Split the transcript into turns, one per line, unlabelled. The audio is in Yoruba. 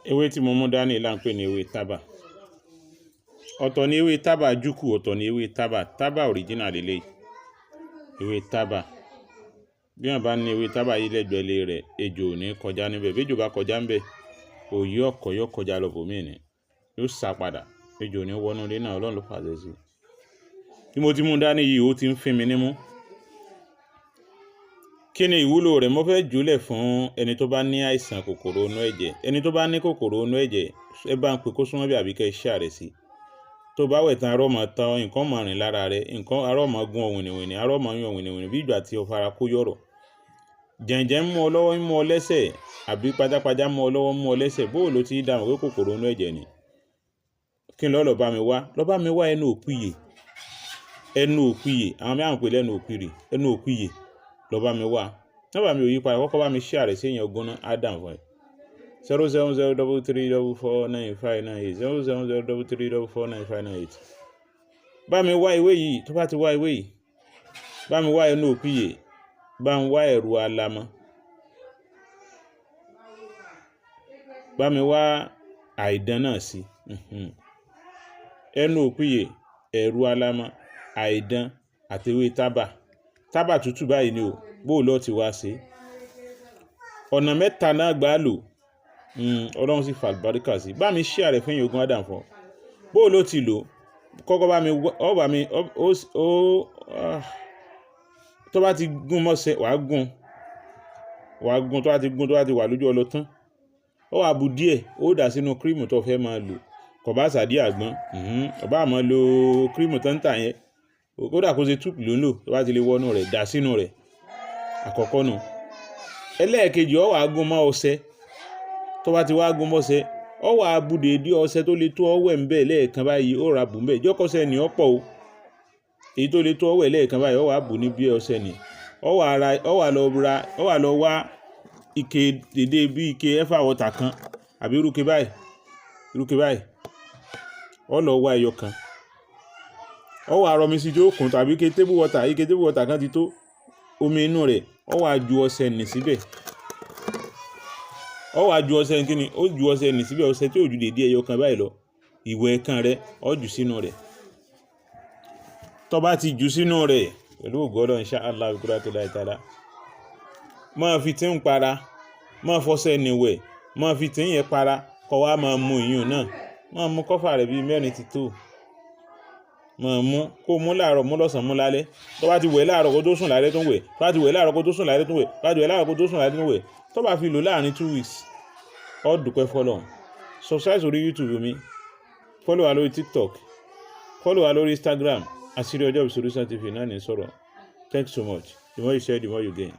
Ewé tí mo mú dání là ń pè ní ewé tábà. Ọ̀tọ̀ ni ewé tábà júkù, ọ̀tọ̀ ni ewé tábà original lélẹ́yìí. Ewé tábà. Bí wọ́n bá ní ewé tábà yìí lẹ́gbẹ̀ẹ́ ilé rẹ̀, ejò ò ní kọjá níbẹ̀. Bí ejò bá kọjá níbẹ̀, òyì ọkọ̀ yóò kọjá lọ bòmíì ni. Yóò sá padà. Ejò ò ní wọnú ilé náà, Ọlọ́run ló fàṣẹ sí. Bí mo ti mú dání yìí, ó ti ń fín mi nímú. Kí ni ìwúlò rẹ̀? Mo fẹ́ jùlẹ̀ fún ẹni tó bá ní àìsàn kòkòrò inú ẹ̀jẹ̀. Ẹni tó bá ní kòkòrò inú ẹ̀jẹ̀, ẹ bá ń pè kó súnmọ́ bí àbíkẹ́ iṣẹ́ rẹ̀ sí. Tó bá wẹ̀ tán, arọ́ máa tán, nǹkan máa rìn lára rẹ̀, nǹkan arọ́ máa gún ọ wìnìwìnì, arọ́ máa yún ọ wìnìwìnì bí ìgbà tí o fara kó yọ̀rọ̀. Jẹ̀ǹjẹ̀ ń mú ọ lọ́wọ́, ń mú ọ lẹ́sẹ̀, àbí pajápajá mú ọ lọ́wọ́, mú ọ lẹ́sẹ̀. Bó ló ti dààmú pé kòkòrò inú ẹ̀jẹ̀ ni. Kí ni lọ bá mi wá? Lọ bá mi wá ẹnu òpìyè. Ẹnu òpìyè. Àwọn mìíràn pè lẹ́nu òpìrì. Ẹnu òpìyè. Lọ bá mi wá. Lọ bá mi òyì pa, kọ́kọ́ bá mi share rẹ̀ sí èèyàn ogún náà, Adam fún ẹ. 07033449598 07033449598. Bá mi wá ewé yìí. Tó bá ti wá ewé yìí, bá mi wá ẹnu òpìyè. Bá mi wá ẹ̀rù alamọ. Bá mi wá àìdán náà sí. Ẹnu òpìyè, ẹ̀rù alamọ, àìdán àti ewé tábà. Tábà tútù báyìí ni o. Bó lọ ti wá sí. Ọ̀nà mẹ́ta náà gbà lò. Ọlọ́run sì fa àlùbáríkà sí. Bá mi share rẹ̀ fún èèyàn ogún Adam fún. Bó ló ti lò? Kọ́kọ́ bá mi tó bá ti gún mọ́sẹ̀, wàá gún tó bá ti gún, tó bá ti wà lójú ọlọ́tán. Ó wá bu díẹ̀, ó dà sínú cream tó fẹ́ máa lò. Kò bá sàdí àgbọn. Ọba máa lo cream tó ń tà yẹn. Ó dà kó ṣe túùpù ló ń lò. Tó bá ti lè wọnú rẹ̀, dà sínú rẹ̀. Àkọ́kọ́ nù. Ẹlẹ́ẹ̀kejì, ó wá gún mọ́ ọṣẹ. Tó bá ti wá gún mọ́ṣẹ, ó wá bu dédé ọṣẹ tó lè tó ọwẹ́ ń bẹ̀ lẹ́ẹ̀kan báyìí, ó ra bù ń bẹ̀. Jọ́kọ́ṣẹ́ ni ọ̀pọ̀ o. Èyí tó lè tó ọwẹ́ lẹ́ẹ̀kan báyìí, ó wá bù ní bí ọṣẹ ni. Ó wá lọ wá ike dédé bí ike ẹ̀fà wọ́tà kan àbí irúke báyìí. Ó lọ wá ẹyọ kan. Ó wá rọmi sí jókòó tàbí ike table water kan ti tó omi inú rẹ̀. Ó wá ju ọṣẹ nì síbẹ̀. Ó wá ju ọṣẹ kíni? Ó ju ọṣẹ nì síbẹ̀, ọṣẹ tí ó ju dédé ẹyọ kan báyìí lọ. Ìwẹ̀ kan rẹ̀, ó jù sínú rẹ̀. Tó bá ti jù sínú rẹ̀, pẹ̀lú ògo Ọlọ́run inshallah biqudratillaahi ta'ala. Máa fi tí ń para, máa fọṣẹ nì wẹ̀, máa fi tí ń yẹn para, kó wá máa mu ìyún náà. Máa mu kọ́fà rẹ̀ bí mẹ́rin ti tó. Máa mú, kó mú láàárọ̀, mú lọ́sàn-án, mú lálẹ́. Tó bá ti wẹ̀ láàárọ̀ kó tó sùn lálẹ́ tó ń wẹ̀. Tó bá ti wẹ̀ láàárọ̀ kó tó sùn lálẹ́ tó ń wẹ̀. Tó bá ti wẹ̀ láàárọ̀ kó tó sùn lálẹ́ tó ń wẹ̀. Tó bá fi lò láàrin 2 weeks, ó dúpẹ́ f'Ọlọ́run. Subscribe sórí YouTube mi. Follow wa lórí TikTok. Follow wa lórí Instagram. Àṣírí Ọjọ́ Solution TV náà ní sọ̀rọ̀. Thanks so much. The more you share, the more you gain.